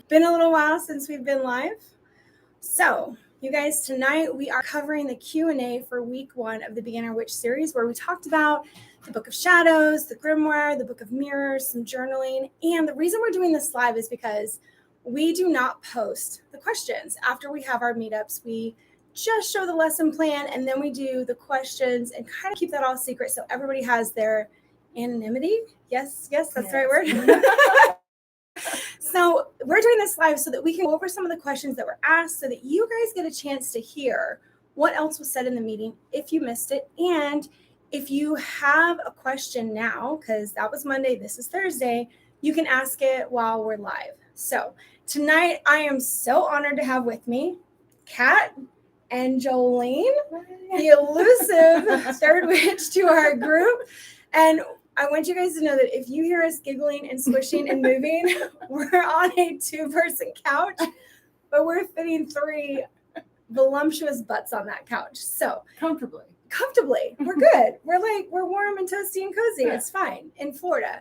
Been a little while since we've been live. So, you guys, tonight we are covering the Q&A for week 1 of the Beginner Witch series, where we talked about the Book of Shadows, the Grimoire, the Book of Mirrors, some journaling. And the reason we're doing this live is because we do not post the questions. After we have our meetups, we just show the lesson plan, and then we do the questions and kind of keep that all secret so everybody has their anonymity. Yes, that's the right word. So we're doing this live so that we can go over some of the questions that were asked so that you guys get a chance to hear what else was said in the meeting if you missed it. And if you have a question now, because that was Monday, this is Thursday, you can ask it while we're live. So tonight I am so honored to have with me Kat and Jolene, the elusive third witch to our group. And I want you guys to know that if you hear us giggling and squishing and moving, we're on a 2-person couch, but we're fitting 3 voluptuous butts on that couch. So comfortably, we're good. We're warm and toasty and cozy. Yeah. It's fine in Florida.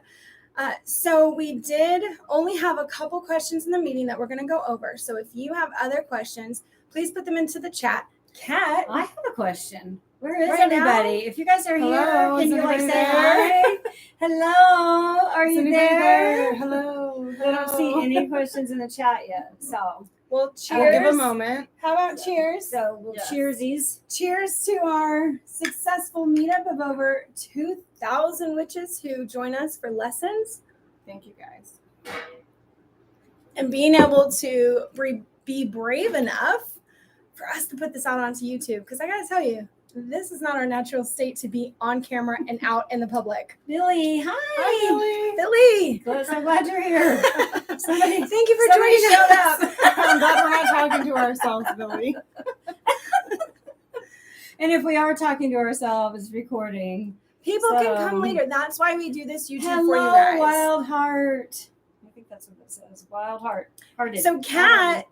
So we did only have a couple questions in the meeting that we're going to go over. So if you have other questions, please put them into the chat. Kat, I have a question. Where is everybody? If you guys are here, can you say there? hi? Hello, are you there? Hello. I don't see any questions in the chat yet. So well, cheers. We'll give a moment. How about cheers? So we'll cheersies. Cheers to our successful meetup of over 2,000 witches who join us for lessons. Thank you, guys. And being able to be brave enough for us to put this out onto YouTube. Because I got to tell you, this is not our natural state to be on camera and out in the public. Billy, hi. Hi, Billy. Well, so glad you're here. Thank you for joining us. I'm glad we're not talking to ourselves, Billy. And if we are talking to ourselves, recording. People can come later. That's why we do this YouTube Hello, for you guys. Wild Heart. I think that's what it says. Wild Heart. Hearted. So Kat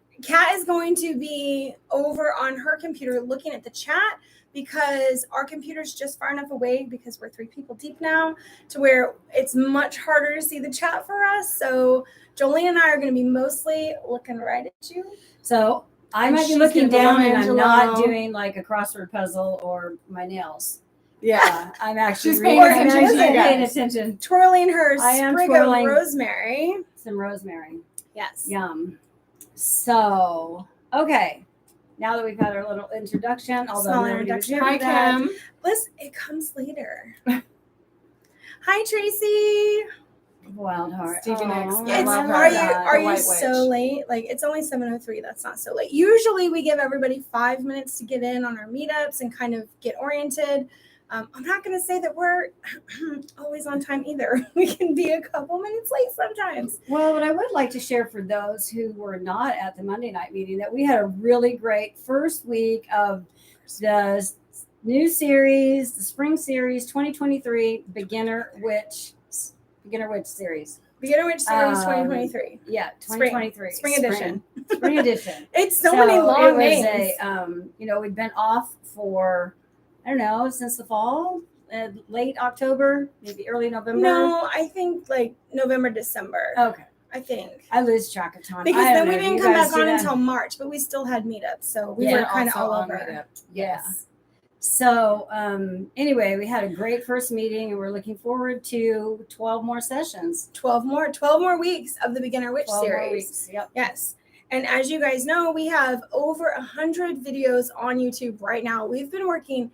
is going to be over on her computer looking at the chat, because our computer's just far enough away, because we're 3 people deep now, to where it's much harder to see the chat for us. So Jolene and I are going to be mostly looking right at you. So I might be looking down and I'm not doing like a crossword puzzle or my nails. Yeah. I'm actually She's paying attention. Twirling her sprig of twirling rosemary. Some rosemary. Yes. Yum. So, okay. Now that we've had our little introduction, although Hi, Kim. Listen, it comes later. Hi, Tracy. Wild Heart. Stevie Nicks. Are you so late? Like, it's only 7:03. That's not so late. Usually we give everybody 5 minutes to get in on our meetups and kind of get oriented. I'm not going to say that we're always on time either. We can be a couple minutes late sometimes. Well, what I would like to share for those who were not at the Monday night meeting, that we had a really great first week of the new series, the spring series 2023 Beginner Witch series. Beginner Witch series 2023. Yeah, 2023. Spring edition. Spring edition. It's so many long names. We've been off for, I don't know, since the fall, late October, maybe early November. No, I think like November, December. Okay. I think. I lose track of time. Because then we didn't come back on until March, but we still had meetups. So we were kind of all over. Yeah. So anyway, we had a great first meeting and we're looking forward to 12 more sessions. 12 more weeks of the Beginner Witch series. Yep. Yes. And as you guys know, we have over 100 videos on YouTube right now. We've been working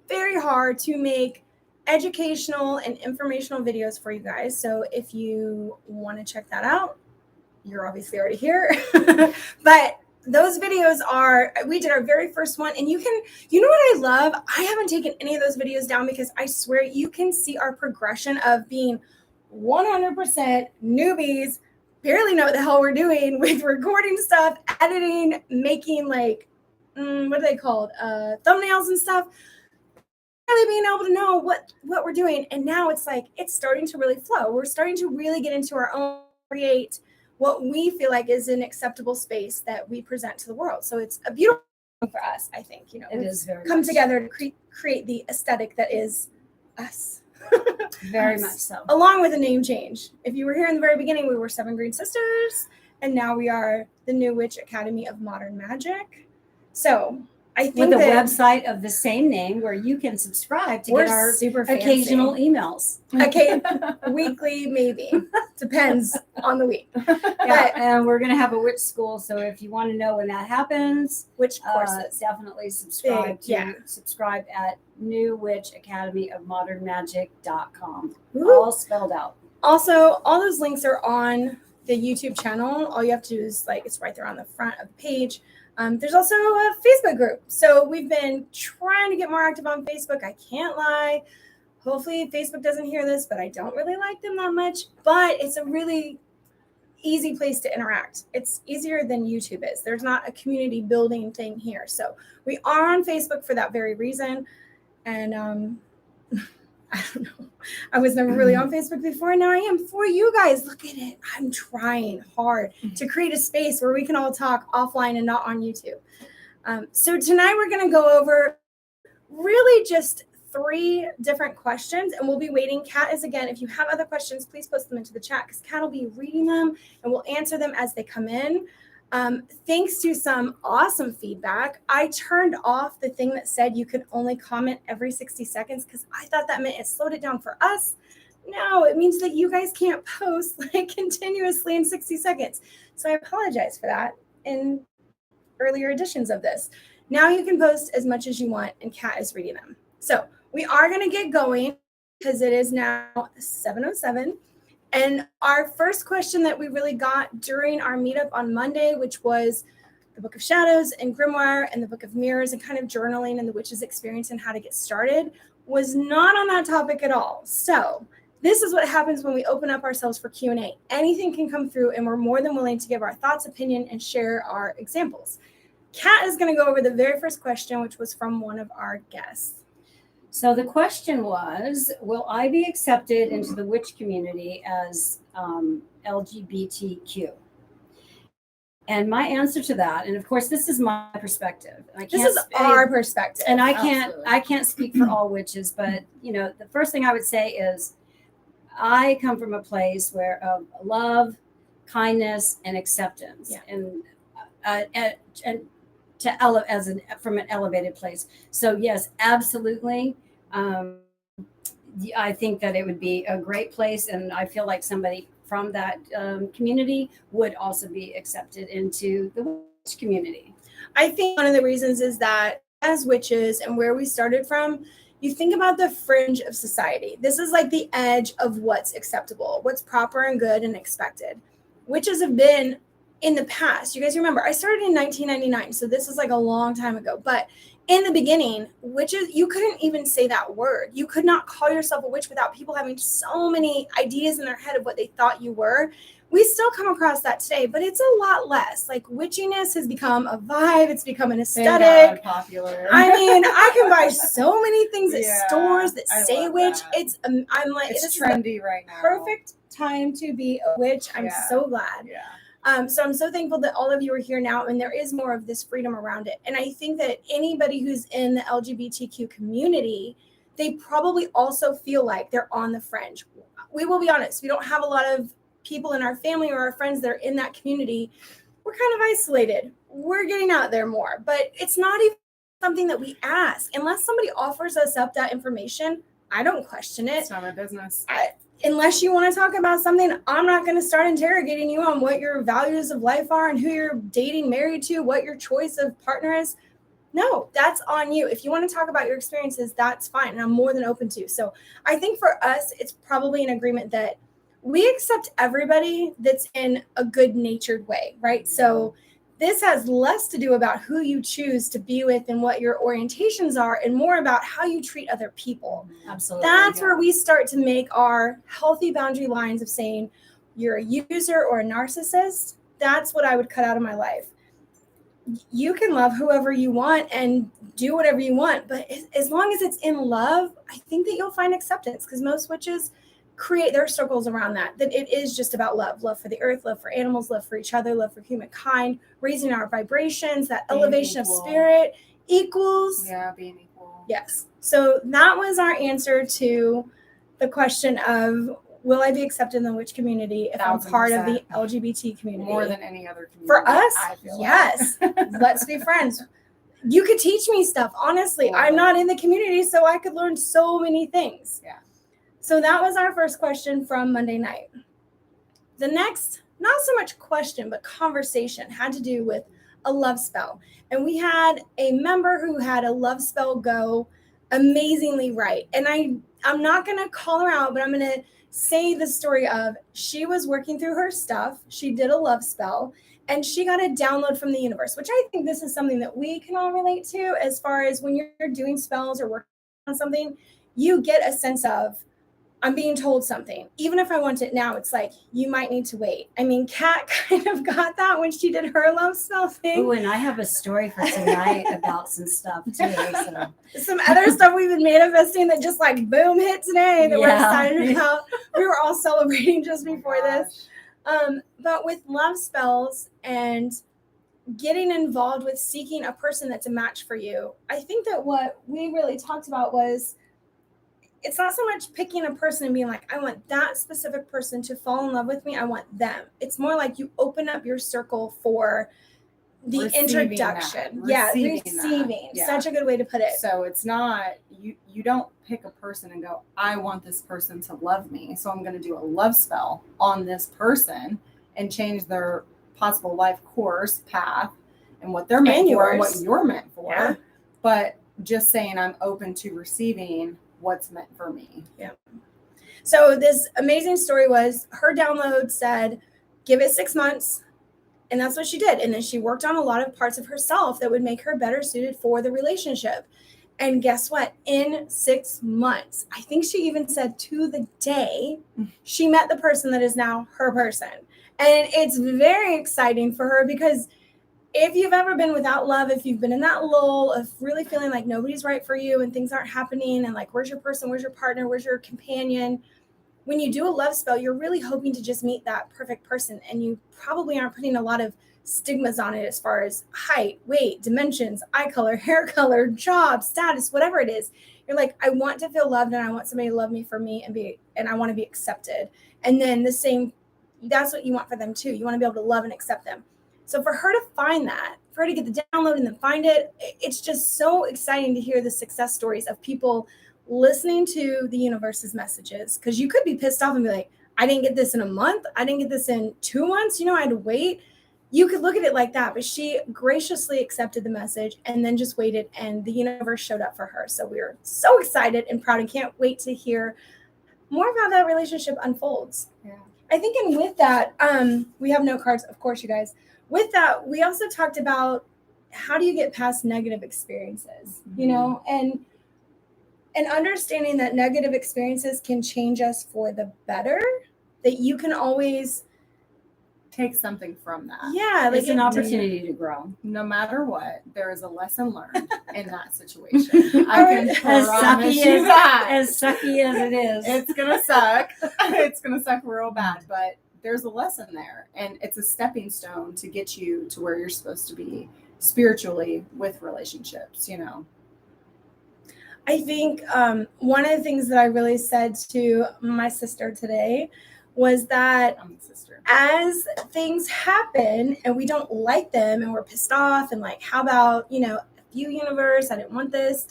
very hard to make educational and informational videos for you guys. So if you want to check that out, you're obviously already here. But those videos we did our very first one, and you know what I love? I haven't taken any of those videos down because I swear you can see our progression of being 100% newbies, barely know what the hell we're doing with recording stuff, editing, making like, what are they called? Thumbnails and stuff. Really being able to know what we're doing. And now it's like, it's starting to really flow. We're starting to really get into our own, create what we feel like is an acceptable space that we present to the world. So it's a beautiful thing for us, I think. It is very come together to create the aesthetic that is us. Very much so. Along with a name change. If you were here in the very beginning, we were 7 Green Sisters. and now we are the New Witch Academy of Modern Magic. So I With think a that website of the same name where you can subscribe to we're get our super occasional fancy. emails. Okay, weekly maybe. Depends on the week. Yeah, and we're going to have a witch school. So if you want to know when that happens, Which courses? definitely subscribe Yeah. subscribe at New Witch Academy of Modern Magic.com. Woo. All spelled out. Also, all those links are on the YouTube channel. All you have to do is it's right there on the front of the page. There's also a Facebook group. So we've been trying to get more active on Facebook. I can't lie. Hopefully Facebook doesn't hear this, but I don't really like them that much. But it's a really easy place to interact. It's easier than YouTube is. There's not a community building thing here. So we are on Facebook for that very reason. And I don't know. I was never really on Facebook before. Now I am for you guys. Look at it. I'm trying hard to create a space where we can all talk offline and not on YouTube. So tonight we're going to go over really just 3 different questions, and we'll be waiting. Kat is again. If you have other questions, please post them into the chat because Kat will be reading them and we'll answer them as they come in. Thanks to some awesome feedback, I turned off the thing that said you could only comment every 60 seconds because I thought that meant it slowed it down for us. No, it means that you guys can't post continuously in 60 seconds. So I apologize for that in earlier editions of this. Now you can post as much as you want, and Kat is reading them. So we are going to get going because it is now 7:07. And our first question that we really got during our meetup on Monday, which was the Book of Shadows and Grimoire and the Book of Mirrors and kind of journaling and the witch's experience and how to get started, was not on that topic at all. So this is what happens when we open up ourselves for Q&A. Anything can come through, and we're more than willing to give our thoughts, opinion, and share our examples. Kat is going to go over the very first question, which was from one of our guests. So the question was, will I be accepted into the witch community as LGBTQ? And my answer to that, and of course, this is my perspective. This is our perspective. And I can't speak for all witches, but the first thing I would say is I come from a place where of love, kindness, and acceptance, and from an elevated place. So yes, absolutely. I think that it would be a great place, and I feel like somebody from that community would also be accepted into the witch community. I think one of the reasons is that as witches and where we started from, you think about the fringe of society. This is like the edge of what's acceptable, what's proper and good and expected. Witches have been in the past. You guys remember, I started in 1999, so this is like a long time ago. But in the beginning, witches, you couldn't even say that word. You could not call yourself a witch without people having so many ideas in their head of what they thought you were. We still come across that today, but it's a lot less. Like witchiness has become a vibe. It's become an aesthetic. Popular. I mean, I can buy so many things at stores that say witch. That. I'm like, it's trendy right now. Perfect time to be a witch. I'm so glad. Yeah. So I'm so thankful that all of you are here now, and there is more of this freedom around it. And I think that anybody who's in the LGBTQ community, they probably also feel like they're on the fringe. We will be honest, we don't have a lot of people in our family or our friends that are in that community. We're kind of isolated. We're getting out there more, but it's not even something that we ask. Unless somebody offers us up that information, I don't question it. It's not my business. Unless you want to talk about something, I'm not going to start interrogating you on what your values of life are and who you're dating, married to, what your choice of partner is. No, that's on you. If you want to talk about your experiences, that's fine. And I'm more than open to. So I think for us, it's probably an agreement that we accept everybody that's in a good-natured way, right? So this has less to do about who you choose to be with and what your orientations are, and more about how you treat other people. Absolutely. That's where we start to make our healthy boundary lines of saying you're a user or a narcissist. That's what I would cut out of my life. You can love whoever you want and do whatever you want, but as long as it's in love, I think that you'll find acceptance, because most witches create their circles around that it is just about love for the earth, love for animals, love for each other, love for humankind, raising our vibrations, that being elevation equal. Of spirit equals being equal. Yes. So that was our answer to the question of will I be accepted in the witch community if I'm part of the 1000%. LGBT community? More than any other community. For us, I feel yes. Let's be friends. You could teach me stuff. Honestly, I'm Totally. not in the community, so I could learn so many things. Yeah. So that was our first question from Monday night. The next, not so much question, but conversation had to do with a love spell. And we had a member who had a love spell go amazingly right. And I'm not going to call her out, but I'm going to say the story of she was working through her stuff. She did a love spell and she got a download from the universe, which I think this is something that we can all relate to as far as when you're doing spells or working on something, you get a sense of, I'm being told something. Even if I want it now, it's like, you might need to wait. I mean, Kat kind of got that when she did her love spell thing. Oh, and I have a story for tonight about some stuff too. So. Some other stuff we've been manifesting that just like boom hit today that we're excited about. We were all celebrating just before this. But with love spells and getting involved with seeking a person that's a match for you, I think that what we really talked about was, it's not so much picking a person and being like, I want that specific person to fall in love with me. I want them. It's more like you open up your circle for the Receiving introduction. that. Receiving. Yeah. Such a good way to put it. So it's not, you don't pick a person and go, I want this person to love me, so I'm going to do a love spell on this person and change their possible life course, path, and what they're meant for and what you're meant for. Yeah. But just saying I'm open to receiving what's meant for me. Yeah. So this amazing story was her download said, give it 6 months. And that's what she did. And then she worked on a lot of parts of herself that would make her better suited for the relationship. And guess what? In 6 months, I think she even said to the day, she met the person that is now her person. And it's very exciting for her because if you've ever been without love, if you've been in that lull of really feeling like nobody's right for you and things aren't happening and like, where's your person? Where's your partner? Where's your companion? When you do a love spell, you're really hoping to just meet that perfect person. And you probably aren't putting a lot of stigmas on it as far as height, weight, dimensions, eye color, hair color, job, status, whatever it is. You're like, I want to feel loved and I want somebody to love me for me and I want to be accepted. And then the same, that's what you want for them too. You want to be able to love and accept them. So for her to find that, for her to get the download and then find it, it's just so exciting to hear the success stories of people listening to the universe's messages. Because you could be pissed off and be like, I didn't get this in a month. I didn't get this in 2 months. I had to wait. You could look at it like that, but she graciously accepted the message and then just waited and the universe showed up for her. So we're so excited and proud and can't wait to hear more about that relationship unfolds. Yeah. I think, and with that, we have no cards, of course, you guys. With that, we also talked about how do you get past negative experiences, and understanding that negative experiences can change us for the better, that you can always take something from that. Yeah. It's an opportunity to grow. No matter what, there is a lesson learned in that situation. I can as promise sucky you that. As sucky as it is. It's going to suck. It's going to suck real bad, but there's a lesson there, and it's a stepping stone to get you to where you're supposed to be spiritually with relationships, I think one of the things that I really said to my sister today was that as things happen and we don't like them and we're pissed off and like, how about, you universe, I didn't want this.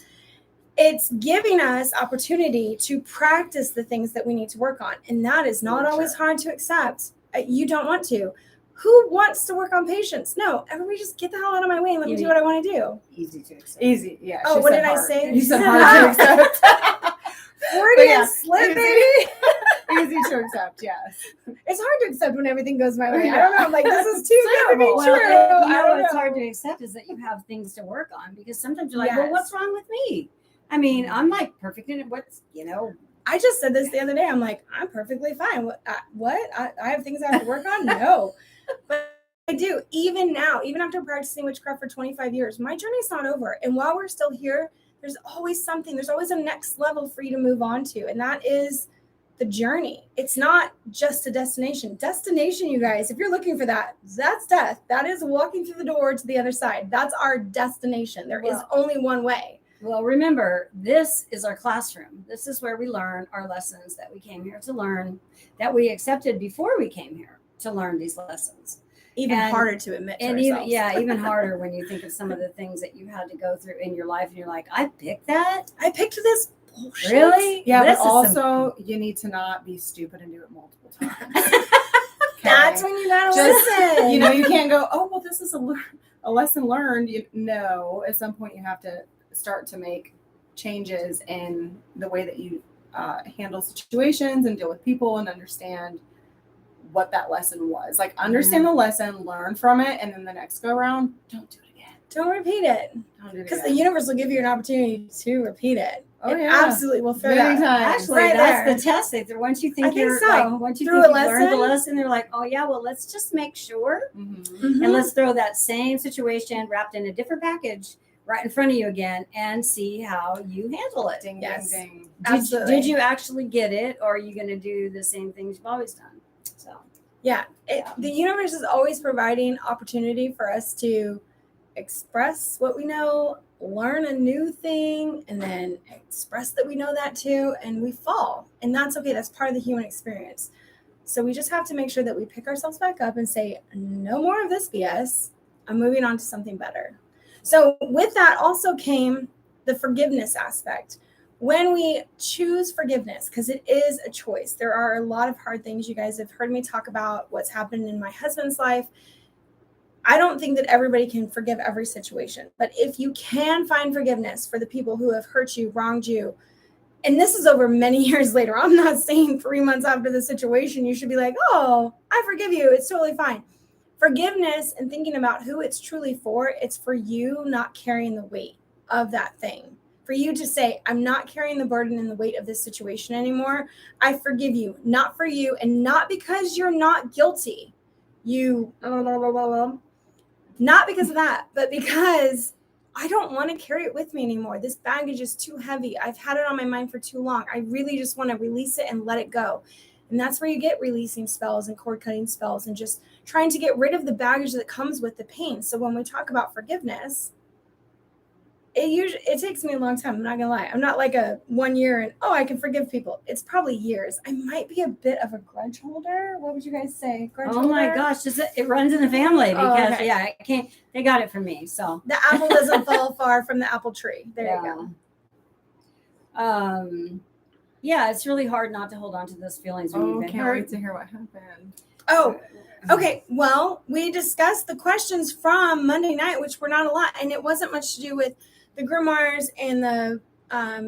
It's giving us opportunity to practice the things that we need to work on. And that is not always hard to accept. You don't want to. Who wants to work on patience? No, everybody just get the hell out of my way and let me do what I want to do. Easy to accept. Easy, yeah. Oh, what did I say? You said hard to accept. Freudian slip, baby. Easy to accept, yes. It's hard to accept when everything goes my way. I don't know. I'm like, this is too good to be Well, true. what's hard to accept is that you have things to work on, because sometimes you're like, Yes. well, what's wrong with me? I mean, I'm like perfect in it. I just said this the other day. I'm like, I'm perfectly fine. What? I have things I have to work on? No. But I do. Even now, even after practicing witchcraft for 25 years, my journey's not over. And while we're still here, there's always something. There's always a next level for you to move on to. And that is the journey. It's not just a destination. Destination, you guys, if you're looking for that, that's death. That is walking through the door to the other side. That's our destination. There is only one way. Well, remember, this is our classroom. This is where we learn our lessons that we came here to learn, that we accepted before we came here to learn these lessons. Even And- harder to admit to And ourselves. even harder when you think of some of the things that you had to go through in your life, and you're like, I picked that? I picked this bullshit. Really? Yeah, This but is also you need to not be stupid and do it multiple times. That's Okay? when you gotta Just, listen. you know, you can't go, oh, well, this is a lesson learned. No, at some point you have to start to make changes in the way that you handle situations and deal with people and understand what that lesson was. Like, understand the lesson, learn from it, and then the next go around, don't do it again. Don't repeat it. Don't do it Because the again. universe will give you an opportunity to repeat it. Oh, It yeah. absolutely will throw Many that. times. Actually, Right that's there. the test. Once you I think think you're so. like, once you Through think a you've learned the lesson? lesson, they're like, oh yeah, well, let's just make sure. Mhm. Mhm. And let's throw that same situation wrapped in a different package right in front of you again and see how you handle it. Ding, Yes. ding, ding. Absolutely. Did you actually get it, or are you going to do the same things you've always done? So, Yeah. Yeah. The universe is always providing opportunity for us to express what we know, learn a new thing, and then express that we know that too, and we fall. And that's okay. That's part of the human experience. So we just have to make sure that we pick ourselves back up and say, no more of this BS. I'm moving on to something better. So with that also came the forgiveness aspect. When we choose forgiveness, because it is a choice, there are a lot of hard things. You guys have heard me talk about what's happened in my husband's life. I don't think that everybody can forgive every situation, but if you can find forgiveness for the people who have hurt you, wronged you, and this is over many years later, I'm not saying 3 months after the situation, you should be like, oh, I forgive you. It's totally fine. Forgiveness and thinking about who it's truly for, it's for you not carrying the weight of that thing. For you to say, I'm not carrying the burden and the weight of this situation anymore. I forgive you, not for you, and not because you're not guilty. Not because of that, but because I don't want to carry it with me anymore. This baggage is too heavy. I've had it on my mind for too long. I really just want to release it and let it go. And that's where you get releasing spells and cord cutting spells and just trying to get rid of the baggage that comes with the pain. So when we talk about forgiveness, it takes me a long time. I'm not gonna lie. I'm not like a 1 year and I can forgive people. It's probably years. I might be a bit of a grudge holder. What would you guys say? Grudge oh my holder? gosh, it runs in the family because okay. yeah, I can't. They got it from me. So The apple doesn't fall far from the apple tree. There yeah. you go. Yeah, it's really hard not to hold on to those feelings when Oh, you've been can't hurt. wait to hear what happened. Oh, okay. Well, we discussed the questions from Monday night, which were not a lot, and it wasn't much to do with the grimoires and the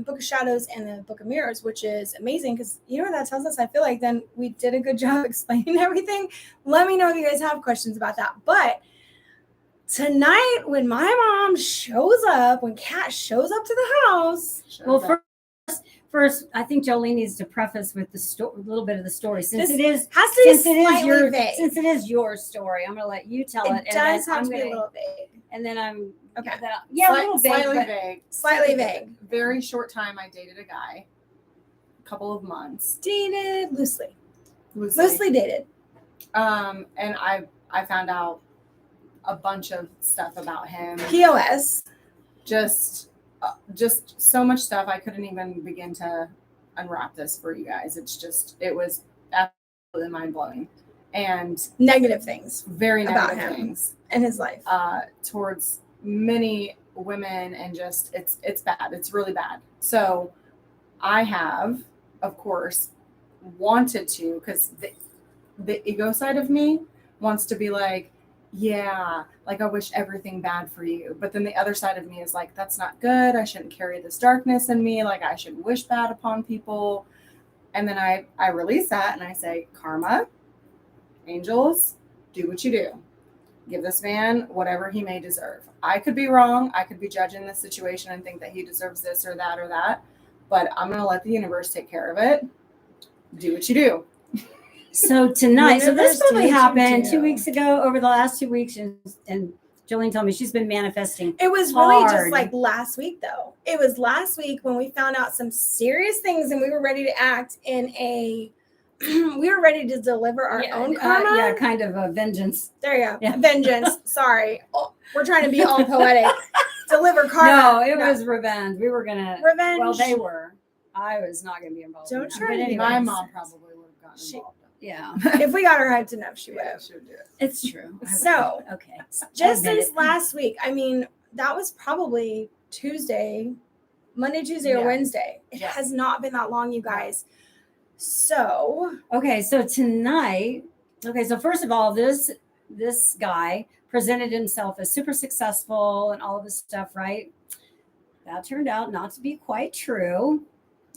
Book of Shadows and the Book of Mirrors, which is amazing because you know what that tells us. I feel like then we did a good job explaining everything. Let me know if you guys have questions about that. But tonight, when my mom shows up, when Kat shows up to the house, Well, first, I think Jolene needs to preface with a little bit of the story, since This it is has to be since it is slightly your vague. since it is your story. I'm going to let you tell it, It and does then have I'm to be a going to, little vague. and then I'm Okay. yeah, a little vague, Slightly but vague. Slightly vague. Very short time. I dated a guy. A couple of months. Dated loosely. Loosely. Loosely dated. And I found out a bunch of stuff about him. POS. Just so much stuff. I couldn't even begin to unwrap this for you guys. It was absolutely mind blowing, and Negative things very About negative him. things in his life. towards many women, and just it's bad. It's really bad. So I have, of course, wanted to, because the ego side of me wants to be like, yeah, like I wish everything bad for you. But then the other side of me is like, that's not good. I shouldn't carry this darkness in me. Like I shouldn't wish bad upon people. And then I release that and I say, karma, angels, do what you do. Give this man whatever he may deserve. I could be wrong. I could be judging the situation and think that he deserves this or that or that. But I'm going to let the universe take care of it. Do what you do. so tonight, so this Universe, do probably what you happened do. 2 weeks ago. Over the last 2 weeks, and Jolene told me she's been manifesting. It was really just hard. like last week, though. It was last week when we found out some serious things and we were ready to act in a, we were ready to deliver our own karma. yeah, kind of a vengeance. There you go. Yeah. Vengeance. Sorry. Oh, we're trying to be all poetic. deliver karma. No, it was revenge. We were gonna. Revenge. Well, they were. I was not gonna be involved. Don't in that. try But to be anyways, My mom probably would have gotten She- involved. Yeah, If we got her hyped enough, she would Yeah, have. she would do it. it's true. So, okay, just admit since it. last week, I mean, that was probably Monday, Tuesday, or Yeah. Wednesday. It Yeah. has not been that long, you guys. So, Okay, so tonight. Okay, so first of all, this guy presented himself as super successful and all of this stuff, right? That turned out not to be quite true.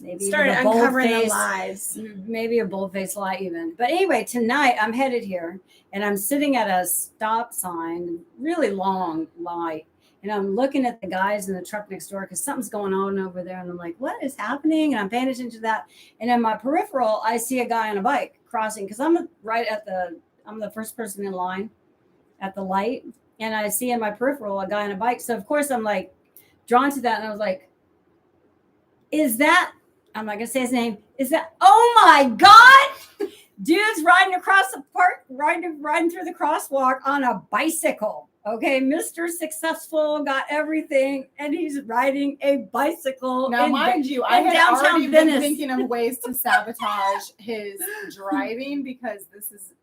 Maybe even started a bold uncovering the face- lies. maybe a bold-faced lie even. But anyway, tonight I'm headed here and I'm sitting at a stop sign, really long light, and I'm looking at the guys in the truck next door because something's going on over there, and I'm like, what is happening? And I'm paying attention to that, and in my peripheral I see a guy on a bike crossing because I'm the first person in line at the light, and I see in my peripheral a guy on a bike. So of course I'm like drawn to that, and I was like, is that, I'm not gonna say his name. Is that, oh my God, dude's riding across the park, riding through the crosswalk on a bicycle. Okay, Mr. Successful, got everything, and he's riding a bicycle. Now, in- mind you, I in had downtown already Venice. been thinking of ways to sabotage his driving because this is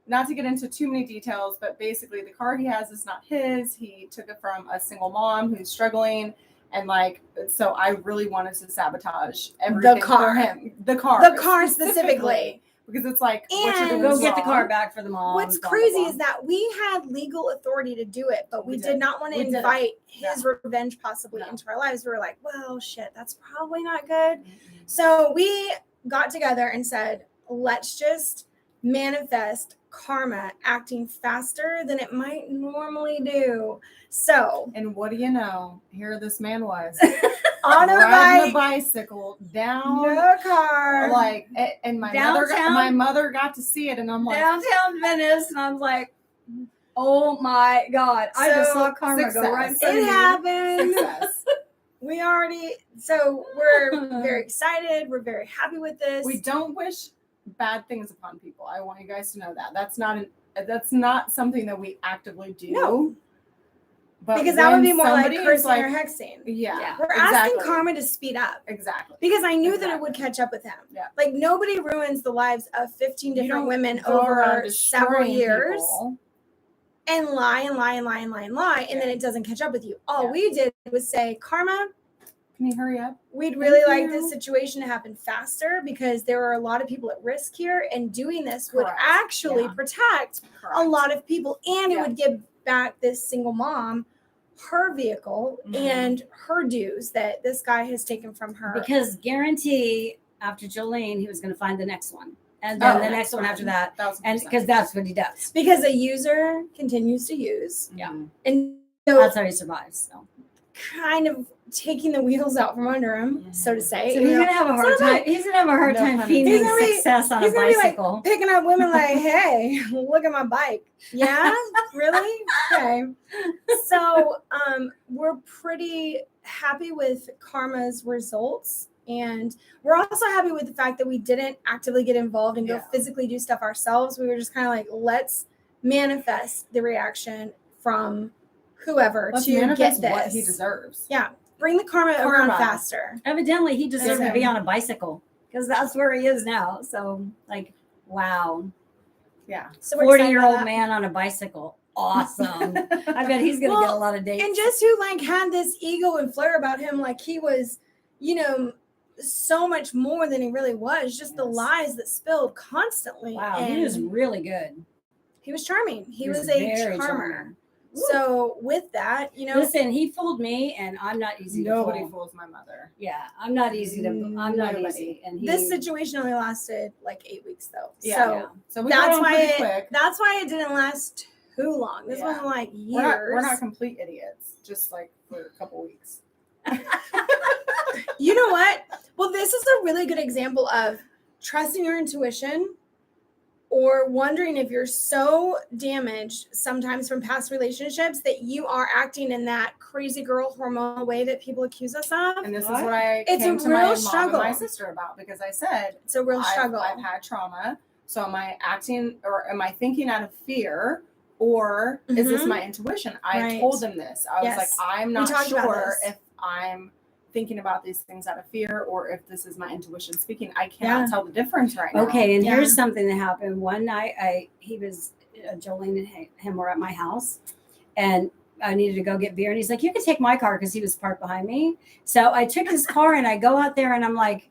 not to get into too many details, but basically the car he has is not his. He took it from a single mom who's struggling. And like, so I really wanted to sabotage everything car. for him. The car specifically. Because it's like, what you're And- doing go is get the wrong. car back for the mom. What's blah, blah, crazy blah. is that we had legal authority to do it, but we We did did. not want to We didn't. invite his No. revenge possibly No. into our lives. We were like, well, shit, that's probably not good. So we got together and said, let's just manifest karma acting faster than it might normally do. So And what do you know? Here this man was on a riding bike, a bicycle down, no car. like, and my Downtown? mother got to see it, and I'm like, downtown Venice, and I was like, oh my God, I just So, saw karma go right in success. front It of me. happened. success. We already, so we're very excited. We're very happy with this. We don't wish bad things upon people. I want you guys to know that. That's not something that we actively do. No. But because that would when be more like somebody is cursing like, or hexing. yeah, We're asking karma to speed up Exactly. because I knew that it Exactly. would catch up with him. Yeah. Like nobody ruins the lives of 15 You different don't women go around over several destroying years people. and lie and lie and lie and lie and lie, and then it doesn't catch up with you. All Yeah. we did was say, karma, Can you hurry up? we'd really Thank like this you. situation to happen faster because there are a lot of people at risk here, and doing this would Correct. actually Yeah. protect a Correct. lot of people, and it Yeah. would give back this single mom her vehicle Mhm. and her dues that this guy has taken from her. Because guarantee after Jolene, he was going to find the next one, and then Oh, the next one after that, 1,000%. and because that's what he does. Because a user continues to use, Yeah. and so That's how he survives. So, kind of taking the wheels out from under him, so to say. so you he's know. going to have a hard So time. He's going to have a hard No time pun feeding intended. He's gonna be- success on a he's gonna be like, bicycle. Picking up women like, hey, look at my bike. Yeah, really? Okay. So we're pretty happy with karma's results. And we're also happy with the fact that we didn't actively get involved and go Yeah. physically do stuff ourselves. We were just kind of like, let's manifest the reaction from whoever Let's to get manifest this. what he deserves. Yeah. Bring the karma around Karma. faster. Evidently, he deserved to Okay. be on a bicycle because that's where he is now. So, like, wow, Yeah. So we're excited about 40-year-old that. man on a bicycle, awesome. I bet he's going to get a lot of dates. And just who like had this ego and flair about him, like he was, so much more than he really was. Just the Yes. lies that spilled constantly. wow, and he was really good. he was charming. He was a very charmer. charming. So with that, Listen, he fooled me, and I'm not easy to Nobody fool. fools my mother. Yeah, I'm not easy to. I'm not Nobody. easy, and he, this situation only lasted like 8 weeks though. Yeah. So So we got that's on why pretty it, quick. that's why it didn't last too long. This Yeah. wasn't like years. We're not complete idiots. Just like for a couple weeks. You know what? Well, this is a really good example of trusting your intuition or wondering if you're so damaged sometimes from past relationships that you are acting in that crazy girl hormonal way that people accuse us of. And this What? is what I It's came a to real my mom struggle. and my sister about because I said It's a real struggle. I've had trauma. So am I acting or am I thinking out of fear? or is this Mhm. my intuition? I Right. told them this. I was like, Yes. I'm We not talked about sure this. if I'm thinking about these things out of fear or if this is my intuition speaking. I cannot tell the difference right now. Okay, and Yeah. here's something that happened one night. Jolene and him were at my house, and I needed to go get beer, and he's like, "You can take my car," because he was parked behind me. So I took his car, and I go out there, and I'm like,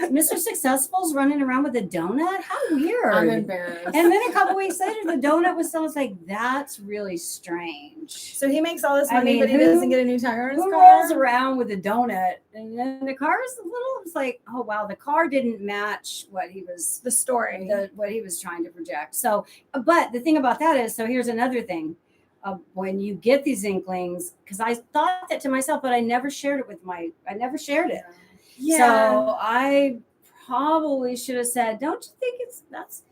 "Mr. Successful's running around with a donut? How weird!" I'm embarrassed. And then a couple weeks later, the donut was still. I was like, "That's really strange." So he makes all this I money, mean, but he who- doesn't get a new tire in his Who car. rolls around with a donut? And then the car is a little. It's like, oh wow, the car didn't match what he was The story. what he was trying to project. So, but the thing about that is, so here's another thing. When you get these inklings, because I thought that to myself, but I never shared it I never shared it. Yeah. So I probably should have said, don't you think that's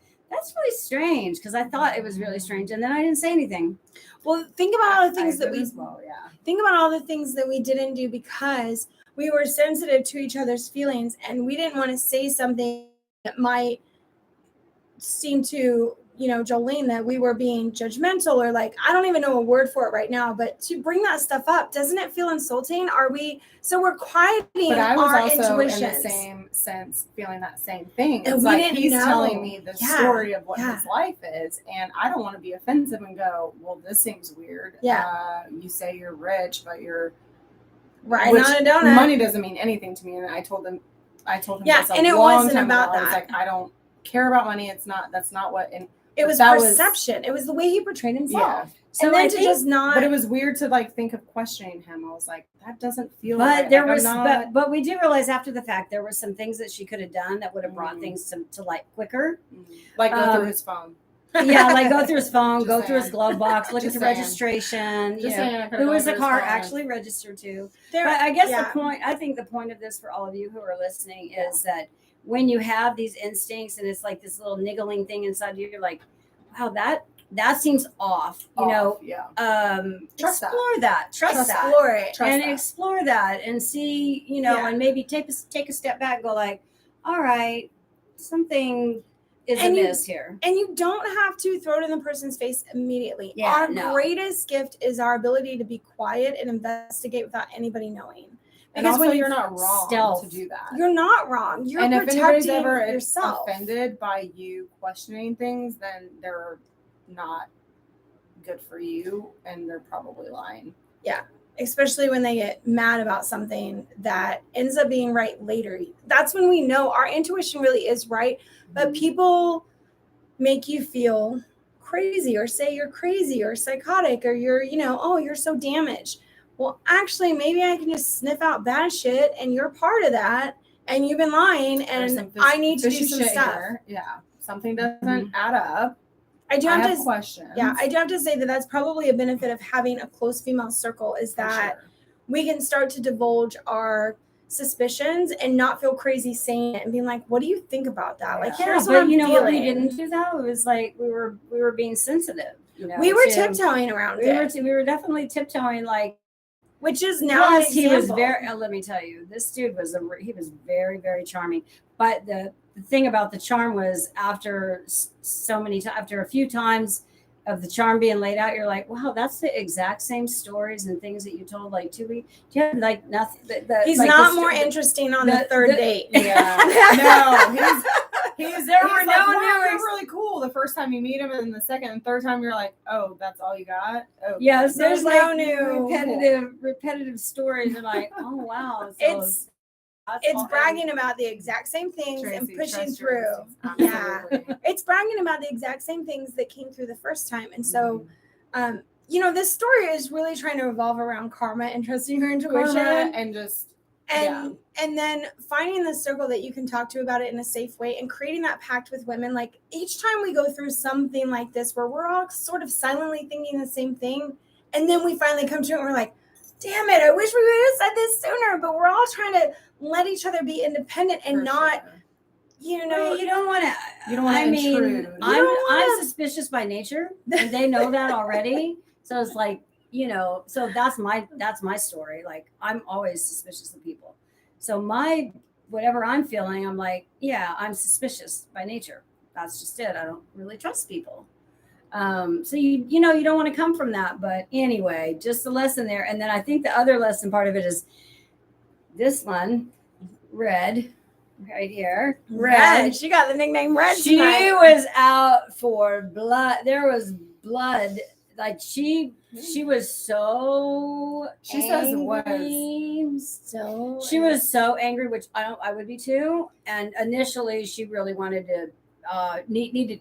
really strange? Because I thought it was really strange. And then I didn't say anything. Well, think about all the things that we yeah. think about all the things that we didn't do because we were sensitive to each other's feelings and we didn't want to say something that might seem to, Jolene, that we were being judgmental or like, I don't even know a word for it right now, but to bring that stuff up, doesn't it feel insulting? We're quieting But I was our also intuitions. in the same sense feeling that same thing. And It's we like didn't he's know. telling me the Yeah. story of what Yeah. his life is, and I don't want to be offensive and go, "Well, this seems weird." Yeah. You say you're rich, but you're Right, which not a donut. money doesn't mean anything to me. And I told him Yeah, this a and it long wasn't time about ago. I was that. like, I don't care about money. That's not what. And It was that perception. It was the way he portrayed himself. Yeah. So and then I to think- just not. But it was weird to like think of questioning him. I was like, that doesn't feel But right. there Like, was, I'm not, but we do realize after the fact there were some things that she could have done that would have brought Mhm. things to light quicker. like go through um, his phone. Yeah, like go through his phone, Just go through his saying. glove box, look at Just the saying. registration. Just You know, saying, I could've who gone was the through his car phone. actually registered to? There- But I guess yeah. I think the point of this for all of you who are listening is that when you have these instincts and it's like this little niggling thing inside you, you're like, wow, that seems off. You know, yeah. Trust that. that. Trust that. explore it. Trust and that. explore that and see, Yeah. and maybe take a step back and go like, all right, something is And you- amiss here. And you don't have to throw it in the person's face immediately. Yeah, Our no. greatest gift is our ability to be quiet and investigate without anybody knowing. And Because also, when you're not wrong stealth. to do that. You're not wrong. You're and if anybody's protecting ever yourself. offended by you questioning things, then they're not good for you, and they're probably lying. Especially when they get mad about something that ends up being right later. That's when we know our intuition really is right. But people make you feel crazy or say you're crazy or psychotic or you're, oh, you're so damaged. Well, actually, maybe I can just sniff out bad shit and you're part of that and you've been lying There's and some I need to do fishy some shit stuff. here. Yeah, something doesn't add up. I do I have have to questions. Yeah, I do have to say that that's probably a benefit of having a close female circle is For that sure. we can start to divulge our suspicions and not feel crazy saying it and being like, what do you think about that? Like, Yeah. here's but what I'm you know feeling. what we didn't do though? It was like we were being sensitive. We were to- tiptoeing around We it, we were definitely tiptoeing like. which is now an Plus, he was example. very. Let me tell you, this dude he was very, very charming. But the thing about the charm was after after a few times of the charm being laid out, you're like, wow, that's the exact same stories and things that you told like 2 weeks. You had like nothing. He's like not the- more the- interesting on the the- third the- date. Yeah. No, there There he's were like, no wow, new you're really cool the first time you meet him, and then the second and third time you're like, oh, that's all you got. Oh, Yes, There's there's no like new- repetitive stories. You're like, oh wow, It's that's bragging about the exact same things and Tracy, pushing trust through. your instincts. Yeah. Absolutely. It's bragging about the exact same things that came through the first time. And so, Mm-hmm. this story is really trying to revolve around karma and trusting your intuition. Karma and just And then finding the circle that you can talk to about it in a safe way and creating that pact with women. Like each time we go through something like this where we're all sort of silently thinking the same thing, and then we finally come to it and we're like, damn it, I wish we would have said this sooner. But we're all trying to let each other be independent and for not, sure. you don't want to. You don't wanna I mean, intrude. You I'm don't wanna- I'm suspicious by nature, and they know that already. So it's like so that's my story. Like I'm always suspicious of people. So whatever I'm feeling, I'm like, yeah, I'm suspicious by nature. That's just it. I don't really trust people. So you know, you don't want to come from that. But anyway, just the lesson there. And then I think the other lesson part of it is this one, Red, right here. Red. She got the nickname Red She tonight. was out for blood. There was blood. Like she was so She says it was. angry. So She was so angry, which I would be too. And initially, she really wanted to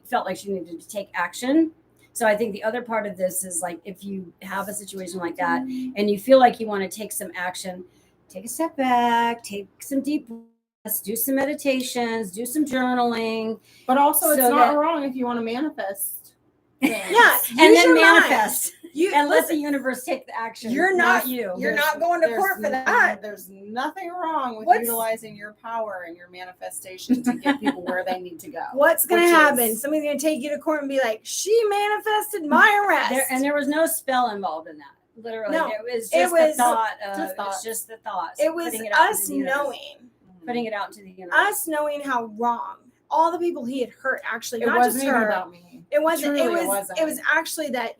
felt like she needed to take action. So I think the other part of this is like if you have a situation like that and you feel like you want to take some action, take a step back, take some deep breaths, do some meditations, do some journaling. But also, it's So not that- wrong if you want to manifest things. Yeah, And use then your mind. manifest You and let listen, the universe take the action. You're not- you. you're not going to court for that. There's nothing wrong with What's- utilizing your power and your manifestation to get people where they need to go. What's going to Which happen? is- Somebody's going to take you to court and be like, she manifested my arrest. There was no spell involved in that. Literally, No, it was it just was the thought. just It was thoughts. just the thoughts. it was putting it out us into the universe. knowing, Putting it out into the universe. us knowing how wrong all the people he had hurt actually, It not wasn't just even her. about me. It wasn't. Truly, it was. It was actually that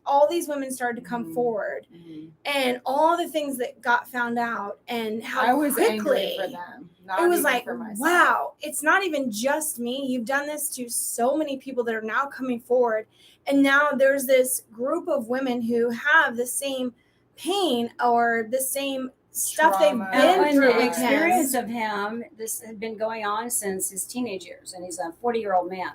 all these women started to come Mhm. forward, Mhm. and all the things that got found out, and how I was quickly angry for them. Not it was even like, for myself. wow, it's not even just me. You've done this to so many people that are now coming forward, and now there's this group of women who have the same pain or the same stuff Trauma. they've been And through. the with experience him. of him, this had been going on since his teenage years, and he's a 40-year-old man,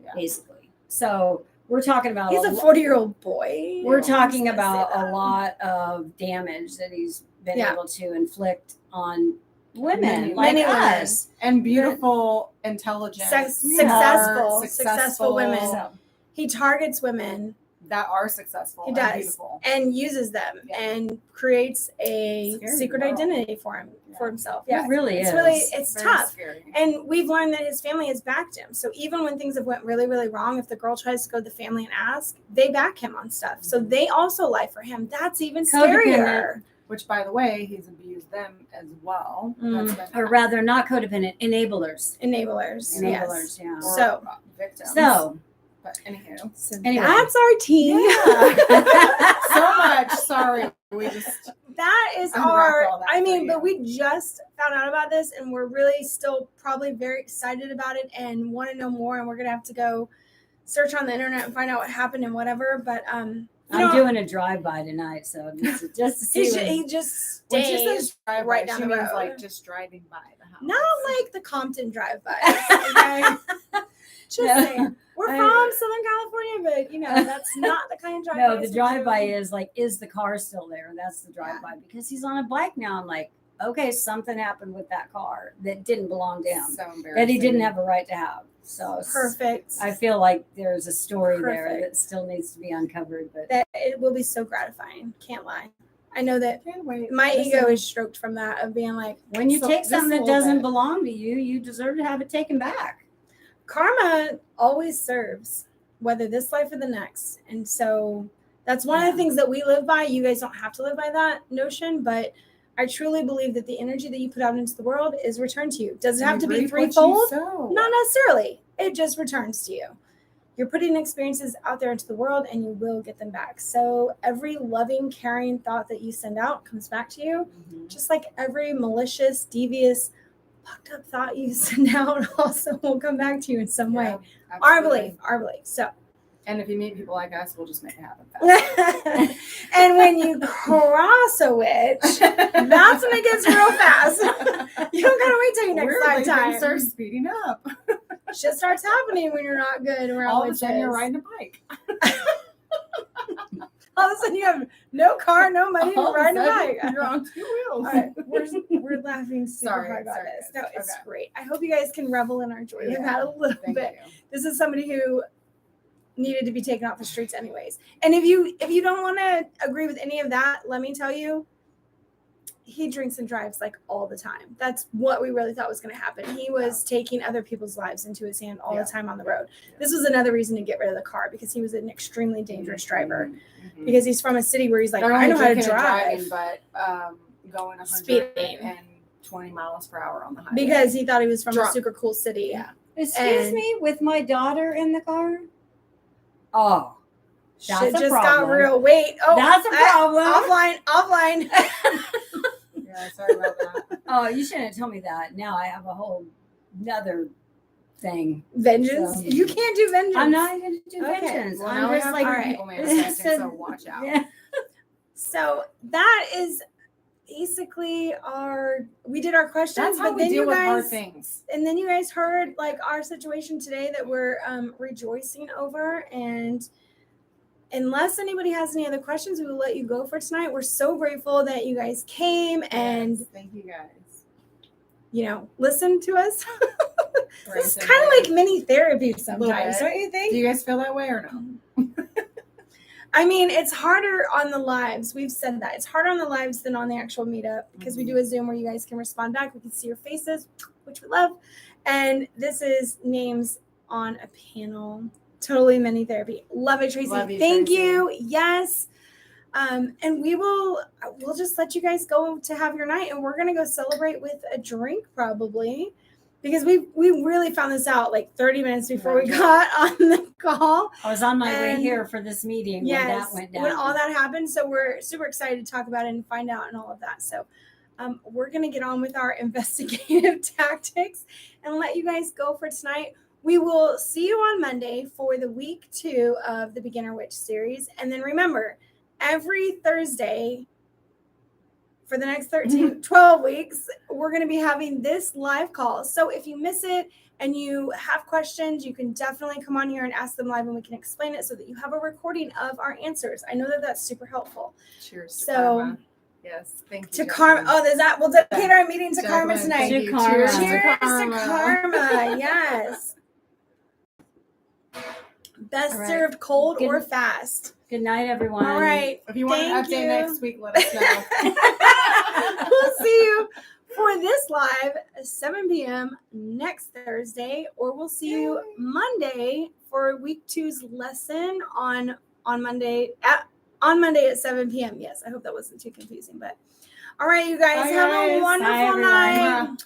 Yeah. basically. So we're talking about He's a 40-year-old boy. we're I'm talking just gonna about say a that. lot of damage that he's been Yeah. able to inflict on women Many like women. us. And beautiful, intelligent, Successful successful women. So, He targets women that are successful. He and does. beautiful. and uses them Yeah. and creates a Scary secret world. identity for him for Yeah. himself. it Yeah, really it's is. really it's Very tough. Scary. And we've learned that his family has backed him. So even when things have went really, really wrong, if the girl tries to go to the family and ask, they back him on stuff. So they also lie for him. That's even scarier. Codependent. Which, by the way, he's abused them as well. Mm. That's been Or rather, not codependent, enablers. Enablers. Enablers, Yes. yeah. or, So- victims. So, But anywho, So Anyway. that's our team. Yeah. so much. Sorry, we just That is Unwrap our all that I for mean, you. but we just found out about this and we're really still probably very excited about it and want to know more, and we're gonna have to go search on the internet and find out what happened and whatever. But you I'm know, doing a drive-by tonight, so just to see. he just when she stays says drive right by, down she the means road. like just driving by the house. Not like the Compton drive-by. Okay? Just No. saying. We're I- from Southern California, but you know, that's not the kind of drive-by. No, the we're drive-by doing. is like, is the car still there? That's the drive-by because he's on a bike now. I'm like, okay, something happened with that car that didn't belong to him, So embarrassing. that he didn't have a right to have. So Perfect. I feel like there's a story there Perfect. that still needs to be uncovered. But That it will be so gratifying. Can't lie. I know that Can't wait. my This ego is- is stroked from that of being like, when you So take just something a that little doesn't bit. belong to you, you deserve to have it taken back. karma always serves, whether this life or the next. And so that's one of Yeah. the things that we live by. You guys don't have to live by that notion, but I truly believe that the energy that you put out into the world is returned to you. Does it have to be Reap what you threefold? sow. Not necessarily. It just returns to you. You're putting experiences out there into the world and you will get them back. So every loving, caring thought that you send out comes back to you. Mhm. Just like every malicious, devious, fucked up thought you send out also will come back to you in some way. Yeah, Our absolutely. belief. So, And if you meet people like us, we'll just make it happen fast. and when you cross a witch, that's when it gets real fast. You don't gotta wait till your next Weirdly, lifetime. things start speeding up. Shit starts happening when you're not good around All of a witches. sudden, you're riding a bike. All of a sudden, you have no car, no money, All of a riding a sudden, bike. You're on two wheels. All right, we're laughing super Sorry, hard about sorry, this. guys. No, it's Okay. great. I hope you guys can revel in our joy. We've Yeah. had a little Thank bit. you. This is somebody who needed to be taken off the streets anyways. And if you don't want to agree with any of that, let me tell you, he drinks and drives like all the time. That's what we really thought was going to happen. He was taking other people's lives into his hand all Yeah. the time on the road. This was another reason to get rid of the car because he was an extremely dangerous driver. Mhm. Because he's from a city where he's like, Not I only know how to drinking and drive. driving, but going 100 Speeding. and 20 miles per hour on the highway. Because he thought he was from Drunk. a super cool city. Yeah. Excuse And- me, with my daughter in the car. Oh, Shit that's a just problem. got real. Wait. Oh, That's a problem. Offline. Yeah, sorry about that. Oh, you shouldn't have told me that. Now I have a whole another thing. Vengeance. So- You can't do vengeance. I'm not going to do Okay. vengeance. Well, I'm now we just have like, three alright. people manifesting, So- so watch out. yeah. So that is basically we did our questions, That's how but we then deal you with hard guys, things. and then you guys heard like our situation today that we're rejoicing over. And unless anybody has any other questions, we will let you go for tonight. We're so grateful that you guys came and Yes, thank you guys. listened to us. Right, It's so kind of like- like mini therapy Little sometimes, bit. don't you think? Do you guys feel that way or no? I mean, it's harder on the lives. We've said that. It's harder on the lives than on the actual meetup because we do a Zoom where you guys can respond back. We can see your faces, which we love. And this is names on a panel. Totally mini therapy. Love it, Tracy. Love you, Thank Tracy. you. Yes. And we'll just let you guys go to have your night, and we're going to go celebrate with a drink probably. Because we really found this out like 30 minutes before we got on the call. I was on my way And- here for this meeting when Yes, that went down. when all that happened. So we're super excited to talk about it and find out and all of that. So we're going to get on with our investigative tactics and let you guys go for tonight. We will see you on Monday for the week 2 of the Beginner Witch series. And then remember, every Thursday for the next 12 weeks, we're going to be having this live call. So if you miss it and you have questions, you can definitely come on here and ask them live and we can explain it so that you have a recording of our answers. I know that that's super helpful. Cheers to So- karma. Yes, thank you. To Karma. Oh, we'll dedicate our meeting to Gentlemen, Karma tonight. thank To you. karma. Cheers Cheers to to Karma. Yes. Best All right. served cold Good- or fast. Good night, everyone. All right. If you want an Thank update you. next week, let us know. We'll see you for this live at 7 p.m. next Thursday, or we'll see you Monday for week 2's lesson on Monday at 7 p.m. Yes, I hope that wasn't too confusing, but all right, you guys Bye, have a guys. wonderful Bye, everyone. night. Mwah.